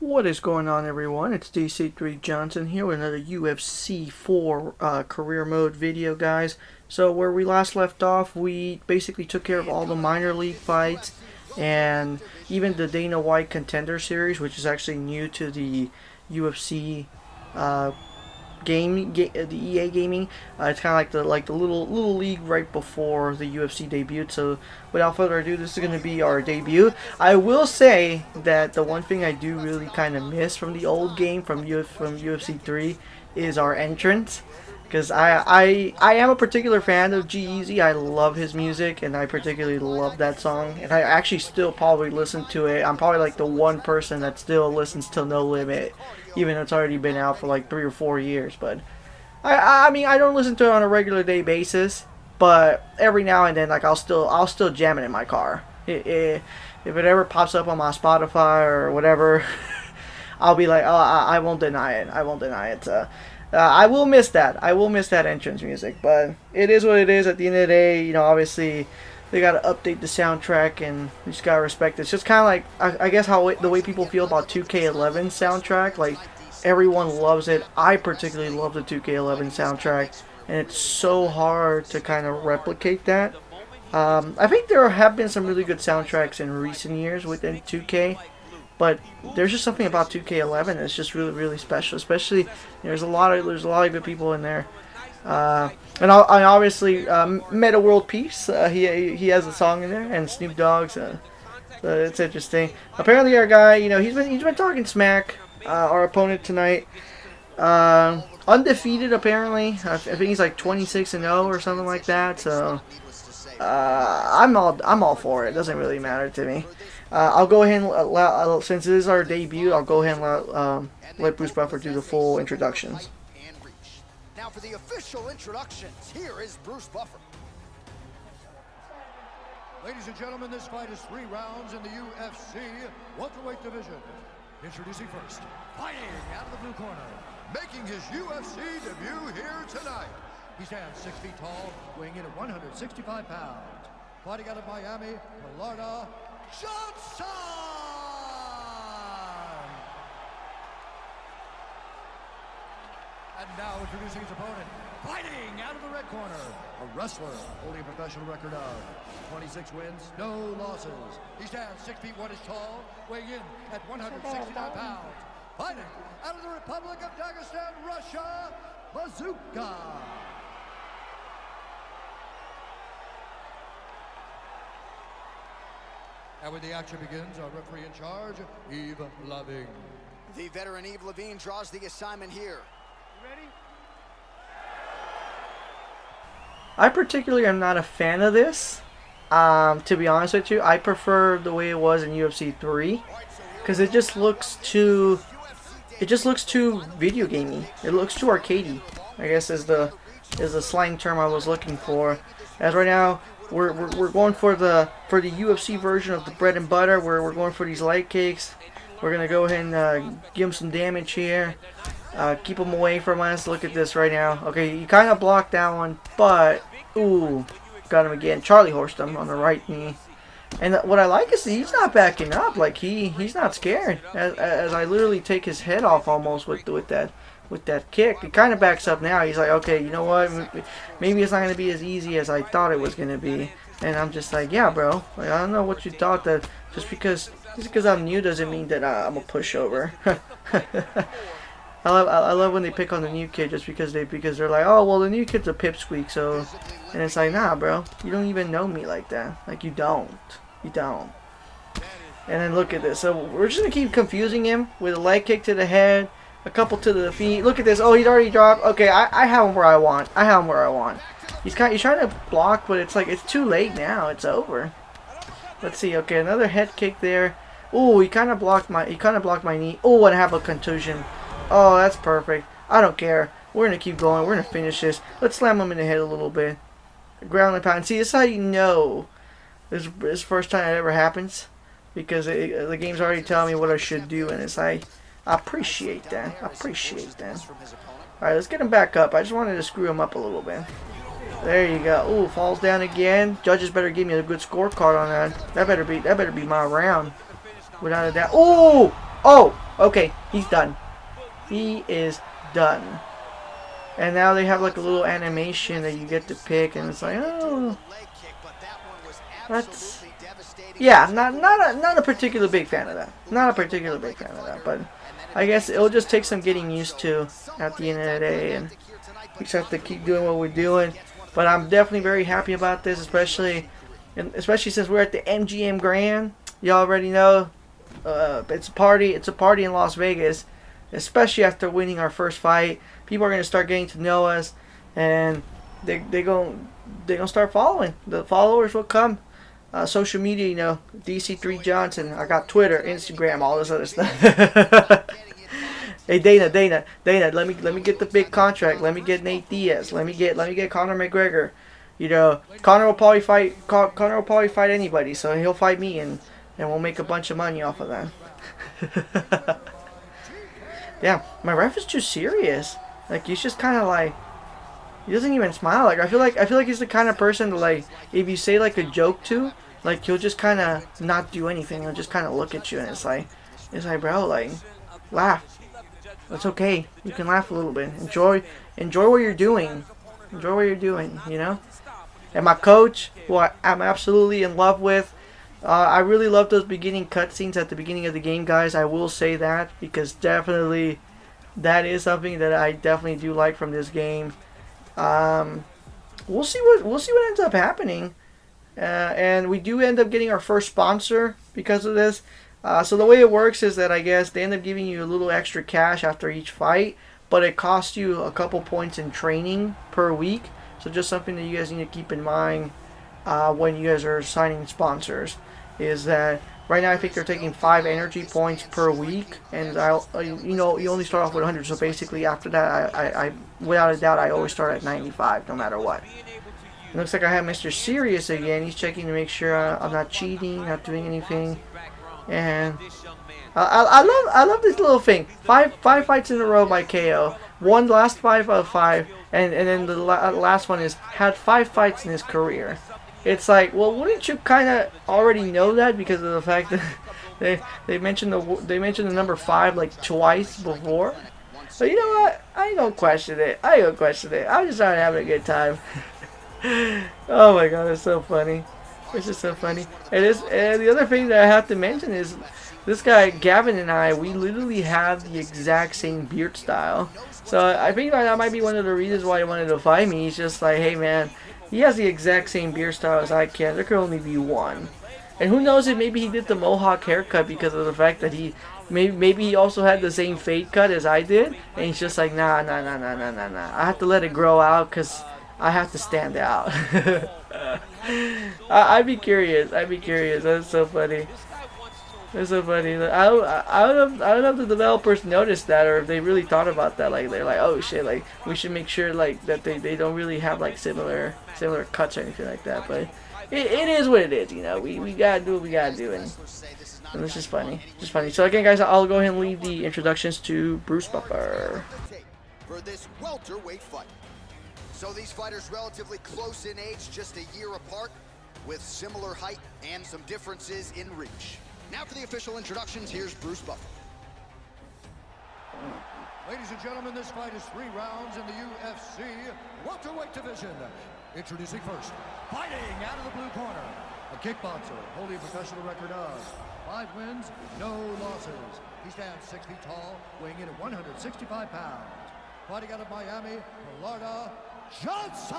What is going on, everyone? It's DC3 Johnson here with another UFC 4 career mode video, guys. So where we last left off, we basically took care of all the minor league fights and even the Dana White Contender Series, which is actually new to the UFC uh, the EA gaming. It's kind of like the little league right before the UFC debuted. So without further ado, this is going to be our debut. I will say that the one thing I do really kind of miss from the old game from UFC 3 is our entrance. Because I am a particular fan of G-Eazy. I love his music, and I particularly love that song. And I actually still probably listen to it. I'm probably like the one person that still listens to No Limit, even though it's already been out for like 3 or 4 years. But I mean, I don't listen to it on a regular day basis, but every now and then, like I'll still jam it in my car. If it ever pops up on my Spotify or whatever, I'll be like, oh, I won't deny it. I won't deny it. I will miss that. I will miss that entrance music, but it is what it is. At the end of the day, you know, obviously they got to update the soundtrack, and you just gotta respect it. It's just kind of like I guess how the way people feel about 2K11 soundtrack. Like everyone loves it. I particularly love the 2K11 soundtrack, and it's so hard to kind of replicate that. I think there have been some really good soundtracks in recent years within 2K. But there's just something about 2K11 that's just really special. Especially, you know, there's a lot of good people in there. And obviously Meta World Peace. He has a song in there, and Snoop Dogg's. So it's interesting. Apparently, our guy, you know, he's been talking smack. Our opponent tonight, undefeated apparently. I think he's like 26-0 or something like that. So I'm all for it. It doesn't really matter to me. I'll go ahead and since it is our debut, I'll go ahead and let Bruce Buffer do the full introductions. Now for the official introductions, here is Bruce Buffer. Ladies and gentlemen, this fight is 3 rounds in the UFC welterweight division. Introducing first, fighting out of the blue corner, making his UFC debut here tonight. He stands 6 feet tall, weighing in at 165 pounds. Fighting out of Miami, Florida, Johnson! And now introducing his opponent, fighting out of the red corner, a wrestler holding a professional record of 26 wins, no losses. He stands 6 feet 1 inch tall, weighing in at 169 pounds. Fighting out of the Republic of Dagestan, Russia, Bazooka. And when the action begins, our referee in charge, Yves Lavigne. The veteran Yves Lavigne draws the assignment here. You ready? I particularly am not a fan of this. To be honest with you, I prefer the way it was in UFC 3 because it just looks too video gamey. It looks too arcadey, I guess is the slang term I was looking for. As right now, we're going for the UFC version of the bread and butter, where we're going for these light kicks. We're gonna go ahead and give him some damage here. Keep him away from us. Look at this right now. Okay, you kind of blocked that one, but ooh, got him again. Charlie horsed him on the right knee. And what I like is he's not backing up. Like he's not scared. As I literally take his head off almost with that kick. He kind of backs up now. He's like, okay, you know what? Maybe it's not going to be as easy as I thought it was going to be. And I'm just like, yeah, bro. Like, I don't know what you thought that just because I'm new doesn't mean that I'm a pushover. I love when they pick on the new kid just because they're like, oh well, the new kid's a pipsqueak. So, and it's like, nah, bro. You don't even know me like that. Like you don't. And then look at this. So we're just gonna keep confusing him with a leg kick to the head. A couple to the feet. Look at this. Oh, he's already dropped. Okay, I have him where I want. He's trying to block, but it's like it's too late now. It's over. Let's see. Okay, another head kick there. Oh, he kind of blocked my knee. Oh, and I have a contusion. Oh, that's perfect. I don't care. We're gonna keep going. We're gonna finish this. Let's slam him in the head a little bit. Ground and pound. See, this is how you know this is the first time it ever happens, because the game's already telling me what I should do, and it's like. I appreciate that. Alright, let's get him back up. I just wanted to screw him up a little bit. There you go. Ooh, falls down again. Judges better give me a good scorecard on that. That better be my round. Without a doubt. Ooh! Oh! Okay, he's done. He is done. And now they have like a little animation that you get to pick, and it's like, oh, that's, yeah, not a particular big fan of that. Not a particular big fan of that, but I guess it'll just take some getting used to at the end of the day, and we just have to keep doing what we're doing. But I'm definitely very happy about this, especially since we're at the MGM Grand. You already know, it's a party. It's a party in Las Vegas, especially after winning our first fight. People are gonna start getting to know us, and they're gonna start following. The followers will come. Social media, you know, DC3 Johnson. I got Twitter, Instagram, all this other stuff. Hey Dana, let me get the big contract. Let me get Nate Diaz. Let me get Conor McGregor. You know, Conor will probably fight anybody, so he'll fight me, and we'll make a bunch of money off of that. Yeah, my ref is too serious. Like, he's just kind of like, he doesn't even smile. Like, I feel like he's the kind of person that, like, if you say like a joke to, like, he'll just kind of not do anything. He'll just kind of look at you, and it's like, bro, like, laugh. It's okay. You can laugh a little bit. Enjoy what you're doing. Enjoy what you're doing, you know? And my coach, who I'm absolutely in love with, I really love those beginning cutscenes at the beginning of the game, guys. I will say that, because definitely that is something that I definitely do like from this game. We'll see what ends up happening, and we do end up getting our first sponsor because of this. So the way it works is that I guess they end up giving you a little extra cash after each fight, but it costs you a couple points in training per week. So just something that you guys need to keep in mind when you guys are signing sponsors is that right now I think they're taking 5 energy points per week, and you only start off with 100. So basically after that, I without a doubt I always start at 95 no matter what. It looks like I have Mr. Serious again. He's checking to make sure I'm not cheating, not doing anything. And I love this little thing. Five fights in a row by KO. Won last 5 out of 5, and then the last one is had 5 fights in his career. It's like, well, wouldn't you kind of already know that because of the fact that they mentioned the number 5 like twice before? So you know what? I ain't gonna question it. I'm just trying to have a good time. Oh my god, it's so funny. It's just so funny. And the other thing that I have to mention is this guy Gavin and I, we literally have the exact same beard style. So I think that might be one of the reasons why he wanted to fight me. He's just like, hey man, he has the exact same beard style as I can. There could only be one. And who knows if maybe he did the mohawk haircut because of the fact that maybe he also had the same fade cut as I did, and he's just like, nah. I have to let it grow out because I have to stand out. I'd be curious. That's so funny. That's so funny. I don't know if the developers noticed that or if they really thought about that. Like they're like, oh shit, like we should make sure like that they don't really have like similar cuts or anything like that. But it is what it is, you know. We gotta do what we gotta do, and it's just funny. So again, guys, I'll go ahead and leave the introductions to Bruce Buffer. For this welterweight fight. So these fighters relatively close in age, just a year apart, with similar height and some differences in reach. Now for the official introductions, here's Bruce Buffer. Ladies and gentlemen, this fight is 3 rounds in the UFC welterweight division. Introducing first, fighting out of the blue corner, a kickboxer holding a professional record of 5 wins, no losses. He stands 6 feet tall, weighing in at 165 pounds. Fighting out of Miami, Florida, Johnson!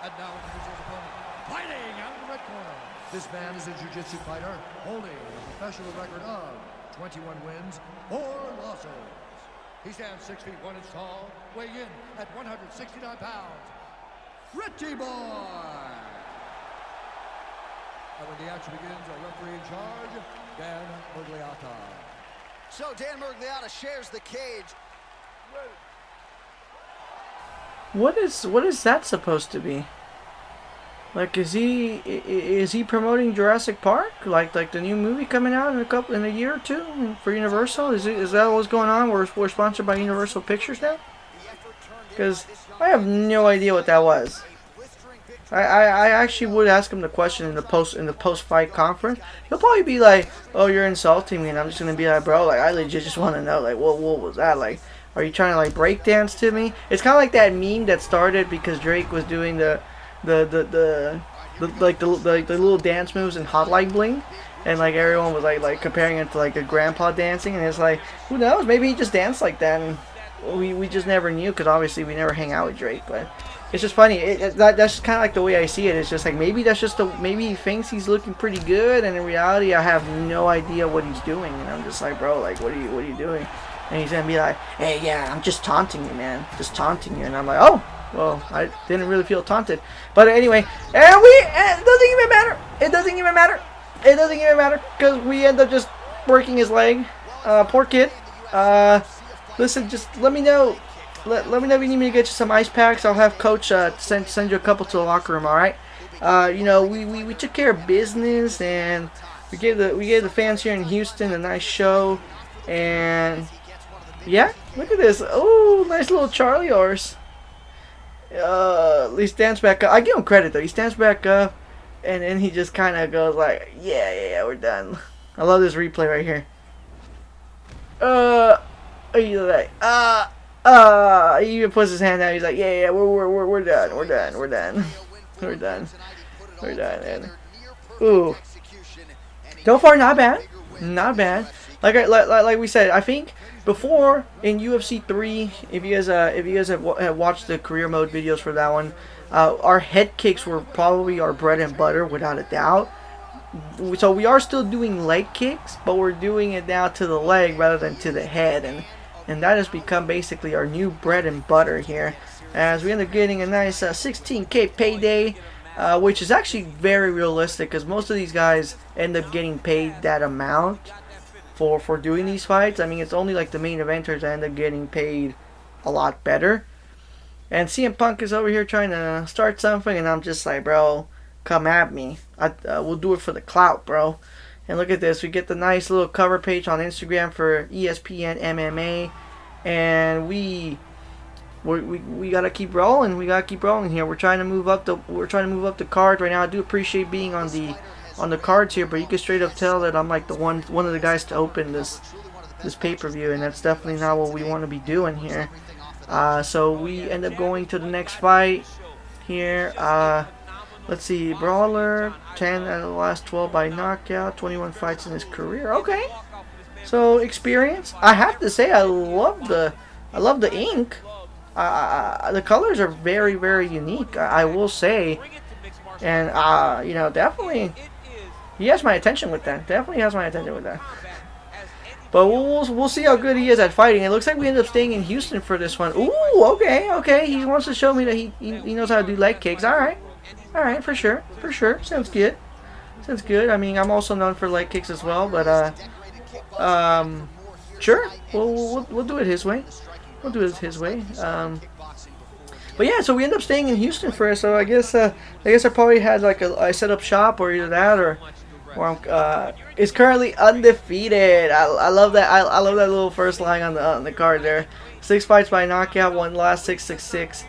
And now introduces his opponent, fighting out of the red corner. This man is a jiu-jitsu fighter, holding a professional record of 21 wins, 4 losses. He stands 6 feet 1 inch tall, weighing in at 169 pounds. Richie Boy! And when the action begins, our referee in charge, Dan Murgliata. So Dan Murgliata shares the cage. What is that supposed to be? Like, is he promoting Jurassic Park? Like the new movie coming out in a year or two for Universal? Is that what's going on? We're sponsored by Universal Pictures now? Because I have no idea what that was. I actually would ask him the question in the post fight conference. He'll probably be like, "Oh, you're insulting me," and I'm just gonna be like, "Bro, like I legit just want to know, like, what was that? Like, are you trying to like break dance to me?" It's kind of like that meme that started because Drake was doing the little dance moves in Hotline Bling, and like everyone was like comparing it to like a grandpa dancing, and it's like, who knows? Maybe he just danced like that, and we just never knew because obviously we never hang out with Drake, but. It's just funny. That's kind of like the way I see it. It's just like maybe that's just maybe he thinks he's looking pretty good, and in reality, I have no idea what he's doing. And I'm just like, bro, like, what are you doing? And he's gonna be like, hey, yeah, I'm just taunting you, man, just taunting you. And I'm like, oh, well, I didn't really feel taunted. But anyway, and it doesn't even matter. It doesn't even matter. It doesn't even matter because we end up just working his leg. Poor kid. Listen, just let me know. Let me know if you need me to get you some ice packs. I'll have Coach send you a couple to the locker room. All right. You know, we took care of business, and we gave the fans here in Houston a nice show. And yeah, look at this. Oh, nice little Charlie horse. He stands back up. I give him credit though. He stands back up, and then he just kind of goes like, yeah, we're done. I love this replay right here. He's like, he even puts his hand out. He's like, yeah, we're done. We're done. And, ooh, so far not bad. Like we said, I think before in UFC 3, if you guys have watched the career mode videos for that one, our head kicks were probably our bread and butter without a doubt. So we are still doing leg kicks, but we're doing it now to the leg rather than to the head, and that has become basically our new bread and butter here, as we end up getting a nice 16K payday, which is actually very realistic because most of these guys end up getting paid that amount for doing these fights. I mean, it's only like the main eventers that end up getting paid a lot better. And CM Punk is over here trying to start something, and I'm just like, bro, come at me. We'll do it for the clout, bro. And look at this. We get the nice little cover page on Instagram for ESPN MMA, and we gotta keep rolling. We gotta keep rolling here. We're trying to move up the card right now. I do appreciate being on the cards here, but you can straight up tell that I'm like one of the guys to open this pay-per-view, and that's definitely not what we want to be doing here. So we end up going to the next fight here. Let's see, Brawler, 10 out of the last 12 by knockout, 21 fights in his career. Okay, so experience. I have to say, I love the ink. The colors are very, very unique. I will say, and you know, definitely, he has my attention with that. But we'll see how good he is at fighting. It looks like we end up staying in Houston for this one. Ooh, okay. He wants to show me that he knows how to do leg kicks. All right, for sure. Sounds good. I mean, I'm also known for leg kicks as well, but sure. We'll do it his way. But yeah, so we end up staying in Houston for it. So I guess I probably had like I set up shop, or either that or I'm is currently undefeated. I love that. I love that little first line on the card there. 6 fights by knockout, won last 6.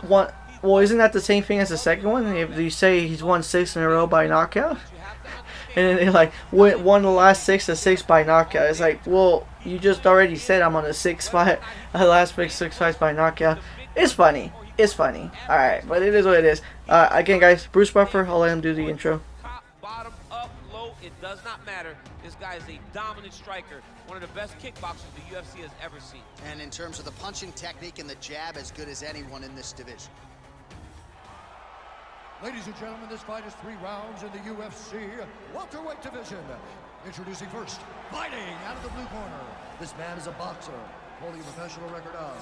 One. Well, isn't that the same thing as the second one? If you say he's won 6 in a row by knockout, and then like won the last 6 by knockout, it's like, well, you just already said I'm on a 6 fight, last 6 fights by knockout. It's funny. All right, but it is what it is. Again, guys, Bruce Buffer. I'll let him do the intro. Top, bottom, up, low, it does not matter. This guy is a dominant striker, one of the best kickboxers the UFC has ever seen. And in terms of the punching technique and the jab, as good as anyone in this division. Ladies and gentlemen, this fight is 3 rounds in the UFC welterweight division. Introducing first, fighting out of the blue corner. This man is a boxer, holding a professional record of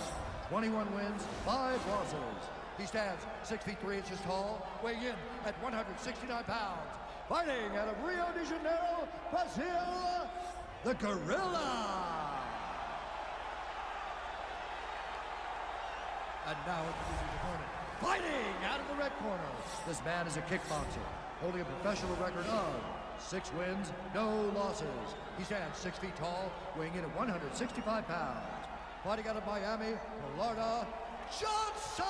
21 wins, 5 losses. He stands 6 feet 3 inches tall, weighing in at 169 pounds. Fighting out of Rio de Janeiro, Brazil, the Gorilla. And now introducing the opponent. Fighting out of the red corner. This man is a kickboxer, holding a professional record of 6 wins, no losses. He stands 6 feet tall, weighing in at 165 pounds. Fighting out of Miami, Florida, Johnson!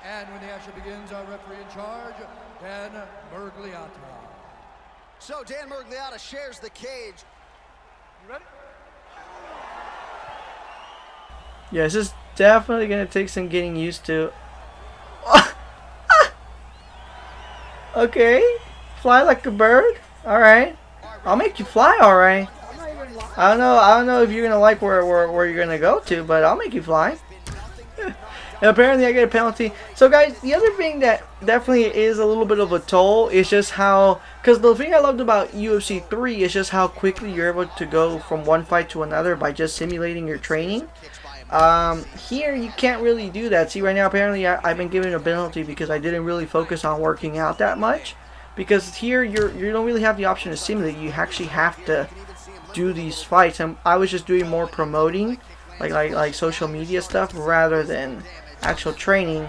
And when the action begins, our referee in charge, Dan Mergliata. So Dan Mergliata shares the cage. You ready? Yeah, this is definitely going to take some getting used to. Okay. Fly like a bird. Alright. I'll make you fly, alright. I don't know if you're going to like where you're going to go to, but I'll make you fly. And apparently I get a penalty. So guys, the other thing that definitely is a little bit of a toll is just how, because the thing I loved about UFC 3 is just how quickly you're able to go from one fight to another by just simulating your training. Here you can't really do that. See, right now apparently I've been given a penalty because I didn't really focus on working out that much. Because here you don't really have the option to simulate. You actually have to do these fights, and I was just doing more promoting, like social media stuff rather than actual training.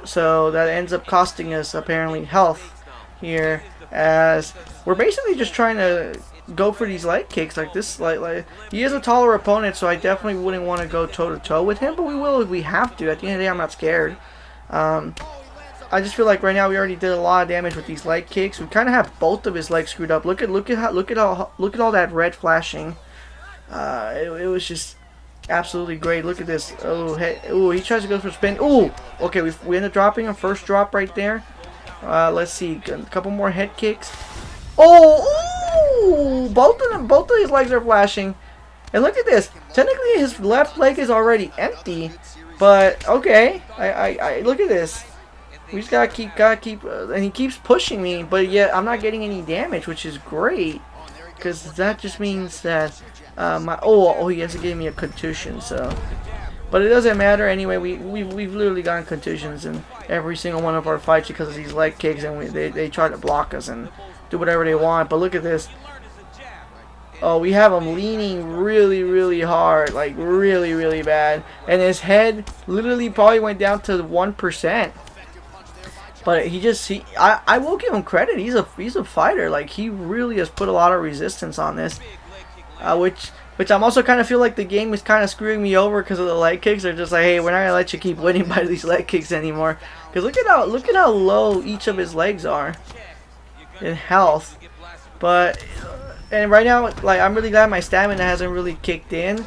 So that ends up costing us apparently health here, as we're basically just trying to go for these leg kicks like this. Like he is a taller opponent, so I definitely wouldn't want to go toe to toe with him, but we will if we have to. At the end of the day, I'm not scared. I just feel like right now we already did a lot of damage with these leg kicks. We kind of have both of his legs screwed up. Look at all that red flashing. It was just absolutely great. Look at this. Oh, hey, oh, he tries to go for a spin. Oh, okay, we end up dropping him. First drop right there. Let's see, a couple more head kicks. Oh, both of his legs are flashing. And look at this. Technically, his left leg is already empty, but okay. I look at this. We just gotta keep, and he keeps pushing me, but yet I'm not getting any damage, which is great, because that just means that he has to give me a contusion. So, but it doesn't matter anyway. We've literally gotten contusions in every single one of our fights because of these leg kicks, and they try to block us and do whatever they want. But look at this. Oh, we have him leaning really, really hard, like really, really bad, and his head literally probably went down to 1%. But I will give him credit. He's a fighter. Like, he really has put a lot of resistance on this, which I'm also kind of feel like the game is kind of screwing me over because of the leg kicks. They're just like, hey, we're not gonna let you keep winning by these leg kicks anymore. Because look at how low each of his legs are in health. But and right now, like, I'm really glad my stamina hasn't really kicked in.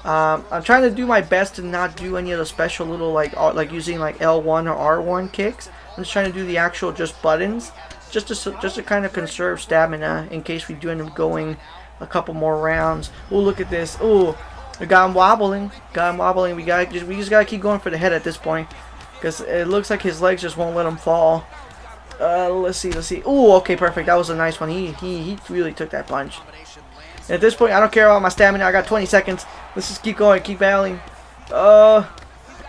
I'm trying to do my best to not do any of the special little like using like L1 or R1 kicks. I'm just trying to do the actual just buttons, just to kind of conserve stamina in case we do end up going a couple more rounds. Oh, look at this. Oh, we got him wobbling. We just gotta keep going for the head at this point, because it looks like his legs just won't let him fall. Let's see. Oh, okay, perfect. That was a nice one. He really took that punch. And at this point, I don't care about my stamina. I got 20 seconds. Let's just keep going, keep battling.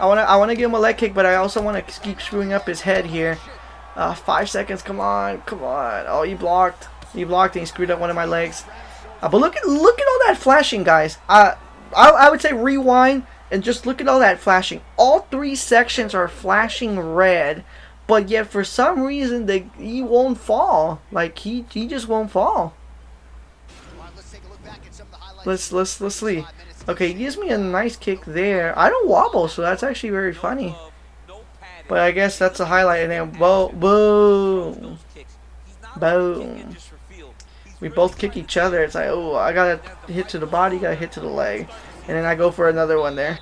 I wanna give him a leg kick, but I also wanna keep screwing up his head here. 5 seconds. Come on. Oh, he blocked. And he screwed up one of my legs. But look at all that flashing, guys. I would say rewind and just look at all that flashing. All 3 sections are flashing red, but yet for some reason he won't fall. Like he just won't fall. Let's see. Okay, he gives me a nice kick there. I don't wobble, so that's actually very funny. But I guess that's a highlight. And then boom. We both kick each other. It's like, oh, I got to hit to the body, got to hit to the leg. And then I go for another one there.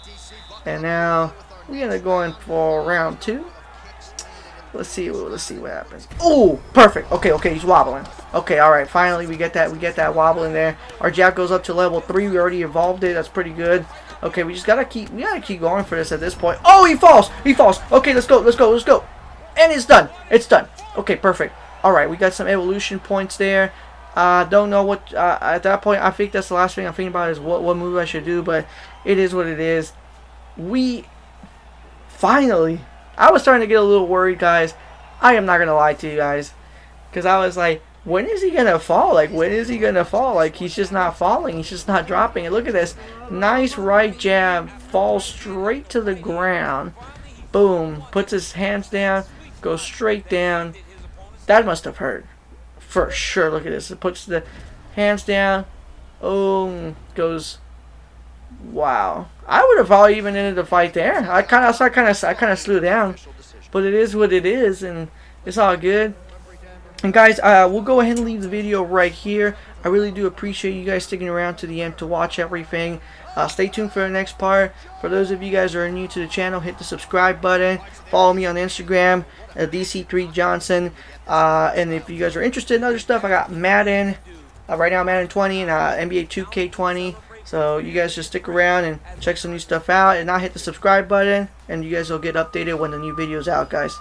And now we're going to go in for round 2. Let's see what happens. Oh, perfect. Okay, he's wobbling. Okay, all right. Finally, we get that wobble in there. Our jab goes up to level 3. We already evolved it. That's pretty good. Okay, we gotta keep going for this at this point. Oh, he falls. Okay, let's go. And it's done. Okay, perfect. All right, we got some evolution points there. Don't know what at that point. I think that's the last thing I'm thinking about is what move I should do. But it is what it is. We finally. I was starting to get a little worried, guys. I am not gonna lie to you guys, because I was like, when is he gonna fall? Like, he's just not falling. He's just not dropping. And look at this, nice right jab, falls straight to the ground. Boom, puts his hands down, goes straight down. That must have hurt, for sure. Look at this. It puts the hands down. Oh, goes. Wow. I would have probably even ended the fight there. I kind of slew down. but it is what it is, and it's all good. And guys, we'll go ahead and leave the video right here. I really do appreciate you guys sticking around to the end to watch everything. Stay tuned for the next part. For those of you guys who are new to the channel, hit the subscribe button. Follow me on Instagram at DC3Johnson. And if you guys are interested in other stuff, I got Madden. Right now, Madden 20 and NBA 2K20. So you guys just stick around and check some new stuff out. And I'll hit the subscribe button. And you guys will get updated when the new video's out, guys.